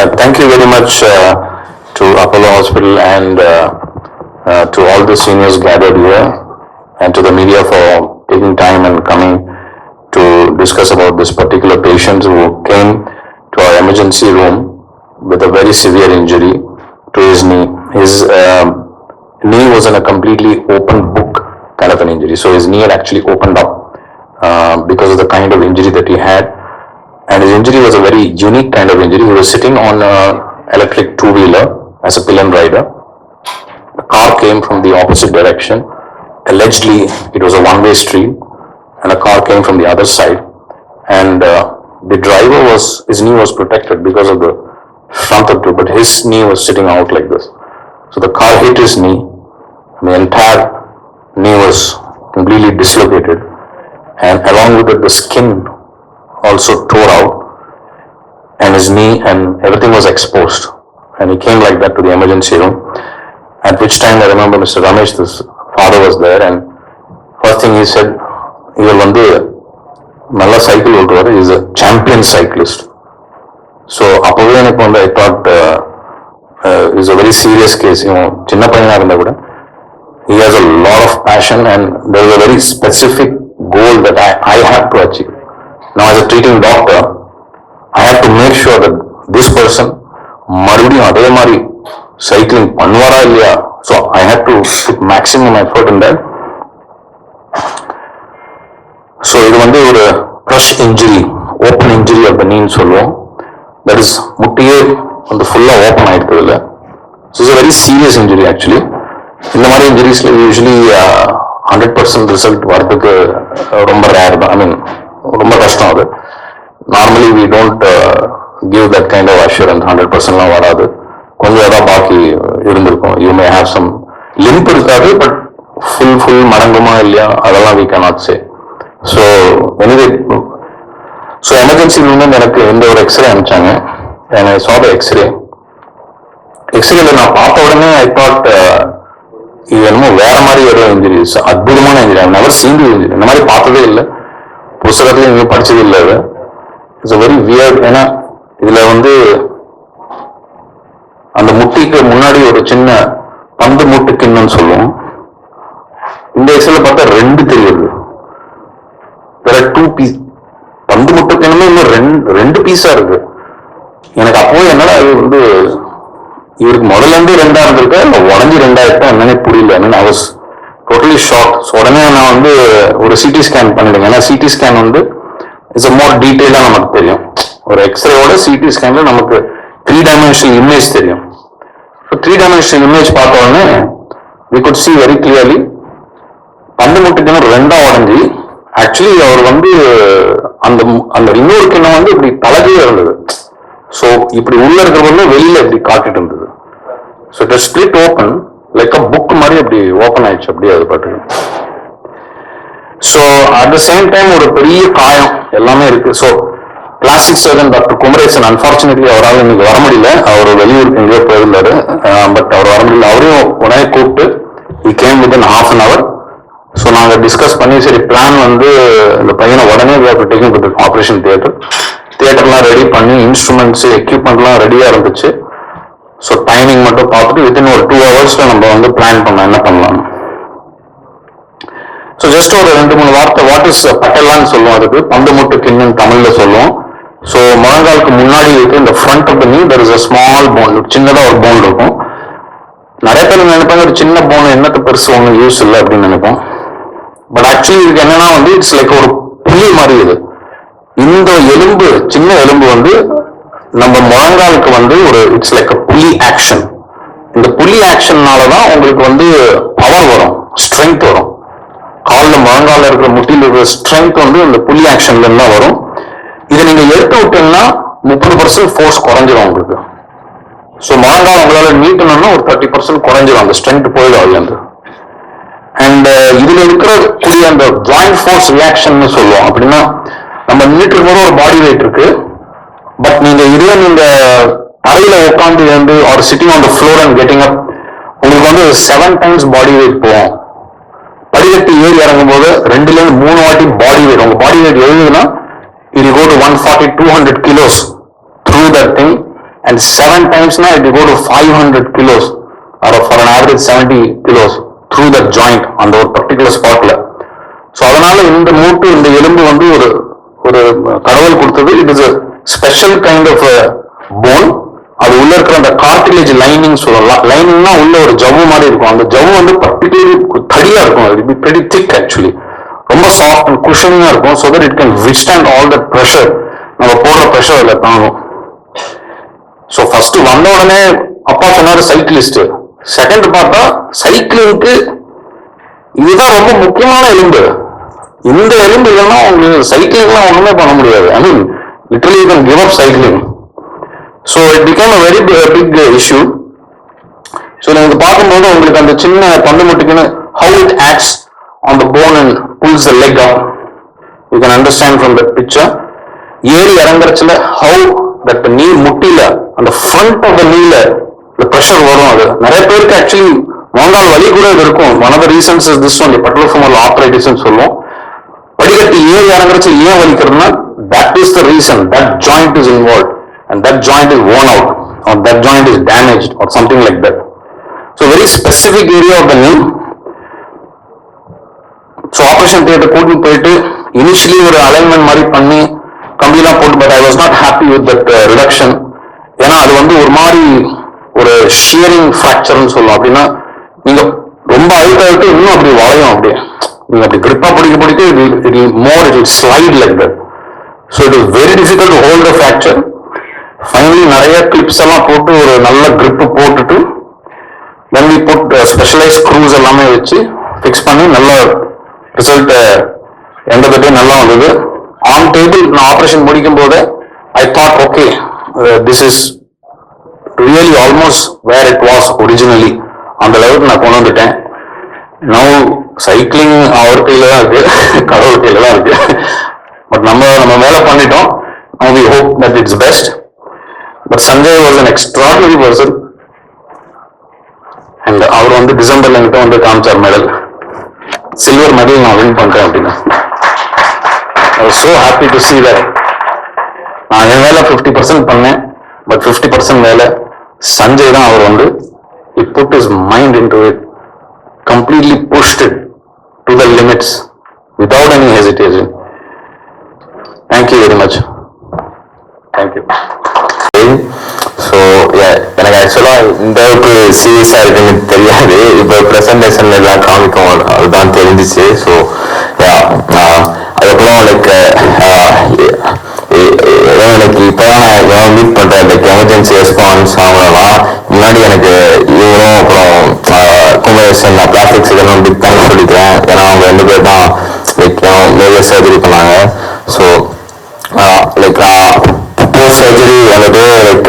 Thank you very much to Apollo Hospital and to all the seniors gathered here and to the media for taking time and coming to discuss about this particular patient who came to our emergency room with a very severe injury to his knee. His knee was in a completely open book kind of an injury. So his knee had actually opened up because of the kind of injury that he had. And his injury was a very unique kind of injury. He was sitting on an electric two-wheeler as a pillion rider. The car came from the opposite direction. Allegedly, it was a one-way street, and a car came from the other side. And the driver his knee was protected because of the front of it, but his knee was sitting out like this. So the car hit his knee, and the entire knee was completely dislocated. And along with it, the skin also tore out, and his knee and everything was exposed, and he came like that to the emergency room, at which time I remember Mr. Ramesh, this father, was there, and first thing he said, he nalla cycle ஓட்டுவாரு, he is a champion cyclist. So அப்பவே எனக்கு I thought is a very serious case. சின்ன பையனா இருந்தா கூட he has a lot of passion, and there is a very specific goal that I have to achieve. Now, as a treating doctor, I have to make sure that this person மறுபடியும் அதே மாதிரி cycling பண்ணுவாரா இல்லையா. So I have to put maximum effort in that. So இது ஒரு crush injury, open injury of the knee சொல்லுவோம். That is முட்டியே ஃபுல்லா open ஆயிடுது இல்லை. So it's a very serious injury actually. இந்த மாதிரி இன்ஜுரிஸ்ல யூஸ்வலி 100% ரிசல்ட் வரதுக்கு ரொம்ப ரேர் தான். I mean ரொம்ப கஷ்டம் அது. Normally we don't give that kind of assurance. 100%லாம் வராது, கொஞ்சம் ஏதாவது பாக்கி இருந்திருக்கும். You may have some limp இருக்காது, பட் ஃபுல் மடங்குமா இல்லையா அதெல்லாம் we cannot say. So anyway, so emergency ரூம்ல எனக்கு இந்த ஒரு எக்ஸ்ரே அனுப்பிச்சாங்க. ஐ சா த எக்ஸ்ரேல நான் பார்த்த உடனே ஐ தாட் இது என்னமோ வேற மாதிரி ஒரு இன்ஜுரிஸ், அற்புதமான injury. I never seen the injury, இந்த மாதிரி பார்த்ததே இல்லை, புத்தகத்துல நீங்க படிச்சது இல்லை. அது இட்ஸ் வெரி வியர்ட். ஏன்னா இதுல அந்த முட்டிக்கு முன்னாடி ஒரு சின்ன பந்து முட்டு கிண்ணம்னு சொல்லுவோம். இந்த எக்ஸ்ல பார்த்தா ரெண்டு தெரியுது. டூ பீஸ் பந்து முட்டு கிண்ணமே இன்னும் ரெண்டு பீஸா இருக்கு. எனக்கு அப்போ என்னடா இது இவருக்கு முதல்ல இருந்து ரெண்டா இருந்திருக்கா இல்ல உடஞ்சி ரெண்டாயிரத்தா என்னன்னே புரியல. I was totally shock. உடனே நான் ஒரு சிடி ஸ்கேன் பண்ணிடுங்க. ஏன்னா சிடி ஸ்கேன் இட்ஸ் அ மோர் டீட்டெயிலா நமக்கு தெரியும். ஒரு எக்ஸ்ரேவோட சிடி ஸ்கேன்ல நமக்கு 3 dimensional இமேஜ் தெரியும். 3 dimensional இமேஜ் பார்த்த உடனே we could see very clearly பந்து முட்டுக்கு ரெண்டா உடஞ்சி ஆக்சுவலி அவர் அந்த இன்னொரு கிண்ணம் இப்படி தலகையே இருந்தது. ஸோ இப்படி உள்ள இருக்கிறவங்க வெளியில இப்படி காட்டிட்டு இருந்தது. So it split open like a book மாதிரி அப்படி ஓப்பன் ஆயிடுச்சு அப்படியே அது பாட்டு. So at the same time ஒரு பெரிய காயம் எல்லாமே இருக்கு. So plastic surgeon doctor Kumaresan, unfortunately அவரால் இன்னைக்கு வர முடியல, அவர் வெளியூருக்கு எங்கேயோ போயிருந்தாரு. பட் அவர் வர முடியல. அவரையும் உடனே கூப்பிட்டு he came within half an hour. So நாங்கள் டிஸ்கஸ் பண்ணி சரி பிளான் இந்த பையனை உடனே டேக்கிங் வித் ஆப்ரேஷன் தியேட்டர்லாம் ரெடி பண்ணி இன்ஸ்ட்ருமெண்ட்ஸ் எக்யூப்மெண்ட்லாம் ரெடியா இருந்துச்சு. ஸோ டைமிங் மட்டும் பார்த்துட்டு வித்தின் ஒரு 2 hours நம்ம பிளான் பண்ணோம் என்ன பண்ணலாம். ஸோ ஜஸ்ட் ஒரு 2-3 வார்த்தை வாட் இஸ் பட்டெல்லான்னு சொல்லுவோம். அதுக்கு பந்து முட்டு கிண்ணம் தமிழ்ல சொல்லுவோம். ஸோ முழங்காலுக்கு முன்னாடி இருக்கு இந்த ஃப்ரண்ட் ஆஃப் த நீ there is a small phone, சின்னதா ஒரு போன் இருக்கும். நிறைய பேர் நினைப்பாங்க ஒரு சின்ன போன் என்னத்தை பெருசு ஒன்றும் யூஸ் இல்லை அப்படின்னு நினைப்போம். பட் ஆக்சுவலி இதுக்கு என்னன்னா இட்ஸ் லைக் ஒரு புலி மாதிரி. இது இந்த எலும்பு, சின்ன எலும்பு நம்ம முழங்காலுக்கு ஒரு இட்ஸ் லைக் அ புலி ஆக்ஷன். இந்த புலி ஆக்ஷன்னாலதான் உங்களுக்கு பவர் வரும், ஸ்ட்ரென்த் வரும். காலில் முழங்கால இருக்கிற முட்டியில் இருக்கிற ஸ்ட்ரென்த் இந்த புலி ஆக்ஷன்ல தான் வரும். இதை நீங்க எடுத்து விட்டீங்கன்னா 30% ஃபோர்ஸ் குறைஞ்சிடும் உங்களுக்கு. ஸோ முழங்கால் உங்களால நீட்டணும்னா ஒரு 30% குறைஞ்சிடும், அந்த ஸ்ட்ரென்த் போயிடும் அதுலேருந்து. அண்ட் இதுல இருக்கிற அந்த ஜாயிண்ட் ஃபோர்ஸ் ரியாக்ஷன் சொல்லுவோம். அப்படின்னா நம்ம நீட்டு போது ஒரு பாடி வெயிட் இருக்கு, பட் நீங்க தரையில உட்காந்து are sitting on the floor and getting அப் உங்களுக்கு 7 times பாடி வெயிட் போகும். படிக்கட்டு ஏறி இறங்கும் போது 2-3 வாட்டி பாடி வெயிட், உங்க பாடி வெயிட் எழுதுனா it will go to 140-200 kilos through that thing, and 7 times now it will go to 500 kilos or for an average 70 kilos through that joint on the particular spotல. So அதனால இந்த மூட்டு இந்த எலும்பு வந்து ஒரு ஒரு கடவுள் கொடுத்தது. It is a special kind of phone. அது உள்ள இருக்கிற அந்த கார்டிலேஜ் லைனிங் சொல்லலாம். லைனிங்னா உள்ள ஒரு ஜவ்வு மாதிரி இருக்கும். அந்த ஜவ்வு வந்து பர்டிகுலர்லி தடியா இருக்கும். அது வெரி திக் ஆக்சுவலி. ரொம்ப சாஃப்ட் அண்ட் குஷனிங்கா இருக்கும். So that it can withstand all that pressure. நம்ம போடுற ப்ரெஷர் அதில் தாங்கும். ஸோ ஃபர்ஸ்ட் வந்த உடனே அப்பா சொன்னாரு சைக்கிளிஸ்ட். செகண்ட் பார்த்தா சைக்கிளிங்க்கு இதுதான் ரொம்ப முக்கியமான எலும்பு. இந்த எலும்பு இல்லைன்னா உங்களுக்கு சைக்கிளிங்லாம் ஒண்ணுமே பண்ண முடியாது. I mean literally you can give up cycling. So it became a very big issue. So நீங்க பார்க்கும்போது உங்களுக்கு அந்த சின்ன பந்து முட்டுக்குன்னு how it acts on the bone and pulls the leg up. You can understand from the picture. ஏறி இறங்குறச்சுல how that நீ முட்டில அந்த ஃப்ரண்ட் ஆஃப் த நீல ப்ரெஷர் வரும். அது நிறைய பேருக்கு ஆக்சுவலி முழங்கால் வலி கூட இருக்கும். One of the reasons is this one, patellofemoral arthritis சொல்லுவோம். படிக்கட்டு ஏறி இறங்குறச்சு ஏன் வலிக்கிறதுனா that is the reason. That joint is involve and that joint is worn out or that joint is damaged or something like that. So very specific area of the knee. So operation theater கூட்டி போயிட்டு initially ஒரு alignment மாதிரி பண்ணி கம்பிலாம் போட்டு, but I was not happy with that reduction. ஏன்னா அது வந்து ஒரு மாதிரி ஒரு ஷியரிங் ஃப்ராக்சர்னு சொல்லுவோம். அப்படின்னா நீங்க ரொம்ப அழுத்த இன்னும் அப்படி வளையும். அப்படியே நீங்க அப்படி கிரிப்பா பிடிக்க it will slide like that. So it is very difficult to hold the fracture. Finally நிறைய கிளிப்ஸ் எல்லாம் போட்டு ஒரு நல்ல கிரிப் போட்டுட்டு then we put specialise screws எல்லாமே வச்சு ஃபிக்ஸ் பண்ணி நல்ல ரிசல்ட் எந்த பற்றியும் நல்லா வந்தது. ஆன் டேபிள் நான் ஆப்ரேஷன் முடிக்கும் போது I thought okay this is really almost where it was originally. அந்த லெவலுக்கு நான் கொண்டு வந்துட்டேன். நவ் சைக்கிளிங் அவர் கையில தான் இருக்கு, கடவுள் கையில தான் இருக்கு. பட் நம்ம மேலே பண்ணிட்டோம். Now we hope that it's best. But Sanjay was an extraordinary person. And அவர் வந்து டிசம்பர்ல என்கிட்ட வந்து காமிச்சார் மெடல். சில்வர் மெடல் நான் வின் பண்றேன் அப்படின்னா. I was so happy to see that. நான் என் வேலை 50% பண்ணேன். பட் 50% வேலை சஞ்சய் தான். அவர் வந்து he put his mind into it, completely pushed it to the limits without any hesitation. Thank you very much. Thank you. So எனக்கு ஆக்சுவலாக இந்த அளவுக்கு சீரியஸாக இருக்குன்னு தெரியாது. இப்போ ப்ரெசன்டேஷன்ல எல்லாம் காமிக்கும் அதுதான் தெரிஞ்சிச்சு. ஸோ அதுக்கப்புறம் லைக் எனக்கு இப்போ நான் மீட் பண்ணுறேன் லைக் எமர்ஜென்சி ரெஸ்பான்ஸ் அவங்களெல்லாம். முன்னாடி எனக்கு இவரும் அப்புறம் குமரேசன் பிளாஸ்டிக் இதெல்லாம் பிக் பண்ணி சொல்லிக்கிறேன். ஏன்னா அவங்க 2 பேர் தான் லைக் மேஜர் சர்ஜரி பண்ணாங்க. ஸோ லைக் போஸ்ட் சர்ஜரி வந்துட்டு லைக்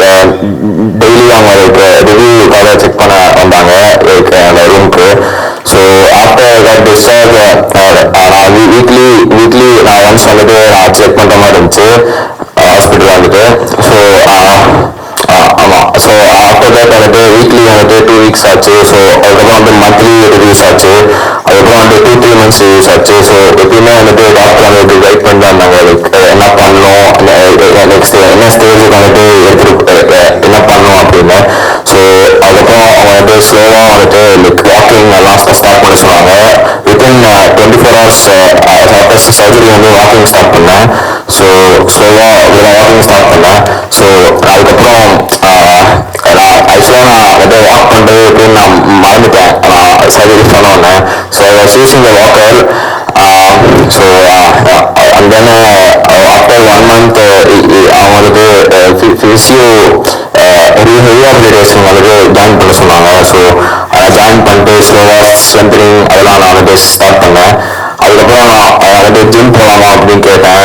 டெய்லி அவங்க லைக் ரிவ்யூக்காக செக் பண்ண வந்தாங்க லைக் அந்த ரூமுக்கு. ஸோ ஆஃப்டர் தட் டிஸ்சார்ஜ் நான் வீக்லி நான் ஒன்ஸ் வந்துட்டு நான் செக் பண்ணுற மாதிரி இருந்துச்சு ஹாஸ்பிட்டல் வந்துட்டு. ஸோ ஆமாம். ஸோ ஆஃப்டர் தட் வந்துட்டு வீக்லி வந்துட்டு 2 weeks ஆச்சு. ஸோ அதுக்கப்புறம் வந்து மந்த்லி ரிவ்யூஸ் ஆச்சு. அதுக்கப்புறம் வந்து 2-3 months ரிவ்யூஸ் ஆச்சு. ஸோ எப்பயுமே வந்துட்டு டாக்டர் வந்துட்டு கைட் பண்ணி தான் இருந்தாங்க லைக் என்ன பண்ணணும், நெக்ஸ்ட் என்ன ஸ்டேஜுக்கு வந்துட்டு என்ன பண்ணணும் அப்படின்னு. ஸோ அதுக்கப்புறம் அவங்க வந்துட்டு ஸ்லோவாக வந்துட்டு லைக் வாக்கிங் எல்லாம் ஸ்டார்ட் பண்ண சொன்னாங்க. வித்தின் 24 hours ஆஃப்டர் சர்ஜரி வந்து வாக்கிங் ஸ்டார்ட் பண்ணேன். ஸோ ஸ்லோவாக வாக்கிங் ஸ்டார்ட் பண்ணேன். ஸோ அதுக்கப்புறம் ஆக்சுவலாக நான் வந்துட்டு வாக் பண்ணுறது எப்படின்னு நான் மறந்துட்டேன் நான் சர்ஜரி பண்ணோன்னே. So I was using the Walker. So and then after 1 month அவங்க வந்துட்டு ஃபிசியோ ரீஹபிலிட்டேஷன் வந்துட்டு ஜாயின் பண்ண சொன்னாங்க. ஸோ அதை ஜாயின் பண்ணிட்டு ஸ்லோவாக ஸ்ட்ரென்தனிங் அதெல்லாம் நான் வந்துட்டு ஸ்டார்ட் பண்ணேன். அதுக்கப்புறம் நான் வந்துட்டு ஜிம் போகலாமா அப்படின்னு கேட்டேன்.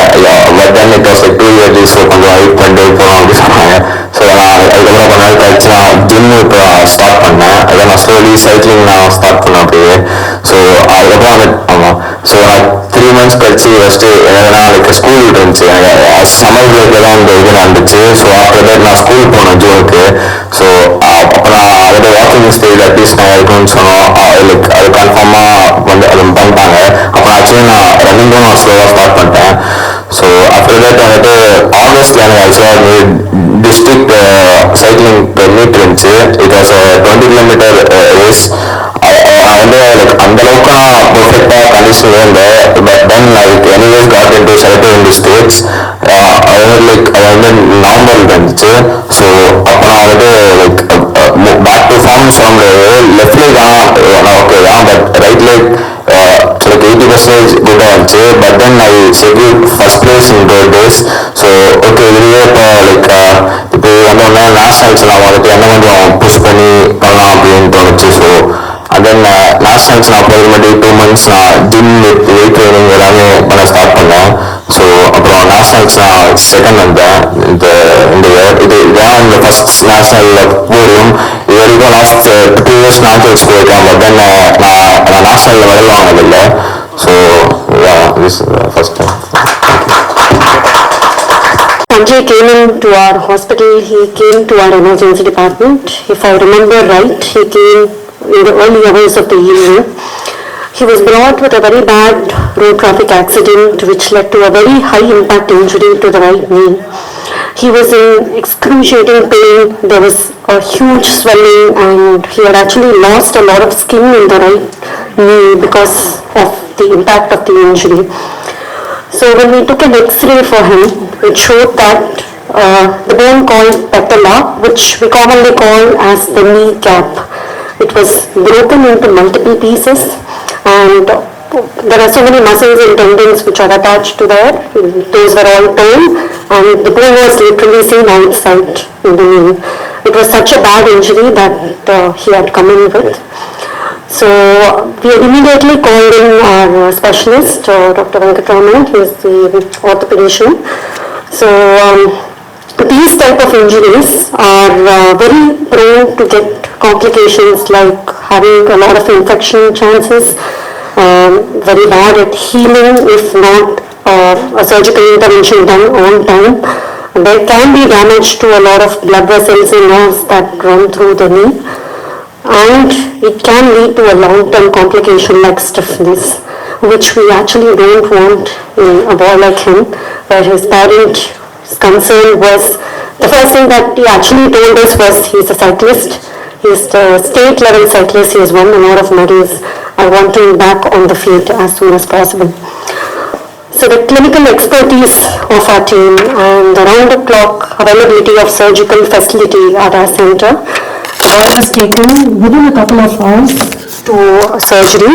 But then it was like 2 years. So கொஞ்சம் வெயிட் பண்ணிட்டு போகலாம் அப்படின்னு சொன்னாங்க. ஸோ நான் அதுக்கப்புறம் கொஞ்ச நாள் கழிச்சு நான் ஜிம் இப்போ ஸ்டார்ட் பண்ணேன். அதை நான் ஸ்லோலி சைக்கிளிங் நான் ஸ்டார்ட் பண்ணேன் அப்படியே. ஸோ அதுக்கப்புறம் வந்து ஆமாம். ஸோ நான் 3 months கழிச்சு ஃபஸ்ட்டு என்னன்னா லைக் ஸ்கூல் இருந்துச்சு. எனக்கு சம்மர் பிரேக்கில் தான் இந்த இது நடந்துச்சு. ஸோ ஆஃப்டர் தட் நான் ஸ்கூல் போனேன் ஜூனுக்கு. ஸோ அப்போ நான் அதோட வாக்கிங் ஸ்டைல் அட்லீஸ்ட் நான் இருக்கணும்னு சொன்னோம். லைக் அது கன்ஃபார்மாக வந்து அது பண்ணிட்டாங்க. அப்புறம் ஆக்சுவலி நான் ரன்னிங்கும் நான் ஸ்லோவாக ஸ்டார்ட் பண்ணிட்டேன். ஸோ ஆஃப்டர் தட் வந்துட்டு ஆகஸ்ட்ல எனக்கு ஆக்சுவலாக டிஸ்ட்ரிக்ட் சைக்கிளிங் மீட் இருந்துச்சு. It was 20 kilometre race. வந்து லைக் அந்த அளவுக்கு நான் பெர்ஃபெக்டா கண்டிஷன் இருந்தேன். But then like anyways got in to selected in the states. அது லைக் அது வந்து நவம்பர் இருந்துச்சு. ஸோ அப்போ நான் வந்துட்டு லைக் பேக் டு ஃபார்ம் சொல்ல முடியாது. லெஃப்ட் லைக் ஓகே தான், பட் ரைட் லைக் லைக் 80% குட்டாக இருந்துச்சு. But then I secured first place in 12 days. So okay இதுவே இப்போ லைக் இப்போ வந்தோடனே நேஷனல்ஸ் நான் வந்துட்டு என்ன கொஞ்சம் புஷ் பண்ணி பண்ணலாம் அப்படின்னு தோணுச்சு. ஸோ அண்ட் தென் நேஷனல்ஸ் நான் போகிற மாதிரி 2 months நான் ஜிம் வித் வெயிட் ட்ரைனிங் எல்லாமே பண்ண ஸ்டார்ட் பண்ணேன். ஸோ அப்புறம் நேஷனல்ஸ் நான் செகண்ட் வந்தேன் இந்த இயர். இதுதான் இந்த ஃபர்ஸ்ட் நேஷனல் போரியும். இது வரைக்கும் லாஸ்ட் 2 years நேஷனல்ஸ் போயிருக்கேன். பட் தென் நான் நேஷனலில் மெடல் வாங்கினதில்லை. So this first time. Sanjay came into our hospital, he came to our emergency department. If I remember right, he came in the early hours of the evening. He was brought with a very bad road traffic accident which led to a very high impact injury to the right knee. He was in excruciating pain. There was a huge swelling and he had actually lost a lot of skin in the right knee because of the impact of the injury. So when we took an X-ray for him, it showed that the bone called patella, which we commonly call as the kneecap, it was broken into multiple pieces, and there are so many muscles and tendons which are attached to there. Those were all torn, and the bone was literally seen outside in the knee. It was such a bad injury that he had come in with. So we immediately called in our specialist, Dr. Venkatraman. He is the orthopedician. So these type of injuries are very prone to get complications like having a lot of infection chances, very bad at healing if not a surgical intervention done on time. There can be damage to a lot of blood vessels and nerves that run through the knee. And it can lead to a long-term complication like stiffness, which we actually don't want in a boy like him, where his parent's concern was, the first thing that he actually told us was he's a cyclist, he's the state level cyclist, he has won a lot of medals, I want him back on the field as soon as possible. So the clinical expertise of our team and the round-the-clock availability of surgical facility at our center got us taken within a couple of hours to surgery.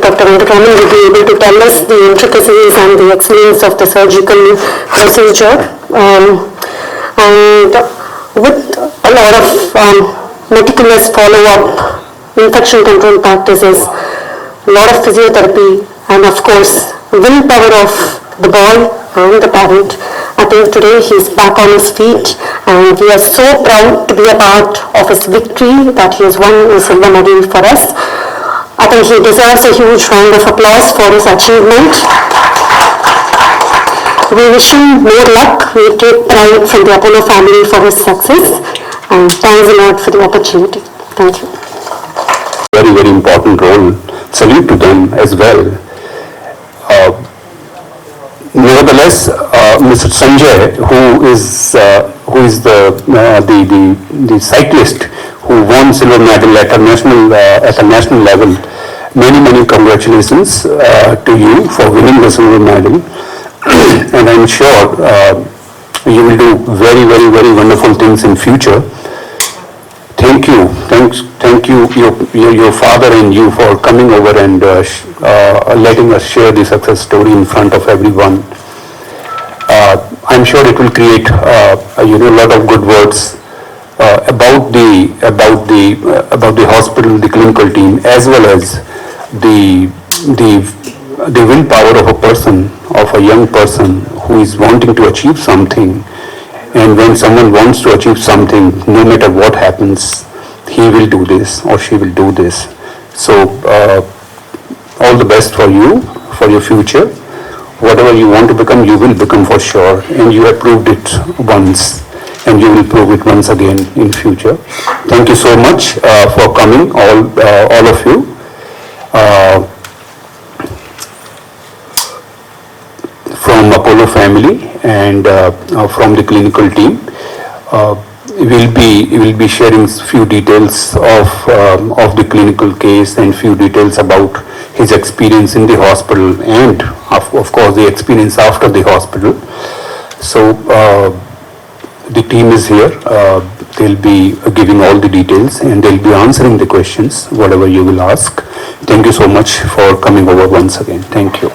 Dr. Venkatraman will be able to tell us the intricacies and the excellence of the surgical procedure. And with a lot of meticulous follow-up, infection control practices, a lot of physiotherapy, and of course, willpower of the boy and the parent, I think today he's back on his feet and we are so proud to be a part of his victory that he has won a silver medal for us. I think he deserves a huge round of applause for his achievement. We wish him more luck. We take pride from the Apollo family for his success and thanks a lot for the opportunity. Thank you. Very, very important role. Salute to them as well. Nevertheless, Mr. Sanjay, who is the cyclist who won silver medal at a national level, many congratulations to you for winning the silver medal, and I'm sure you will do very wonderful things in future. Thank you, your father and you for coming over and letting us share the success story in front of everyone. I'm sure it will create a lot of good words about the hospital, the clinical team, as well as the willpower of a person, of a young person who is wanting to achieve something. And when someone wants to achieve something, no matter what happens, he will do this or she will do this. So all the best for you, for your future. Whatever you want to become, you will become for sure. And you have proved it once, and you will prove it once again in future. Thank you so much for coming, all of you. From Apollo family and from the clinical team. We'll be sharing few details of the clinical case and few details about his experience in the hospital and of course the experience after the hospital. So the team is here. They'll be giving all the details and they'll be answering the questions, whatever you will ask. Thank you so much for coming over once again. Thank you.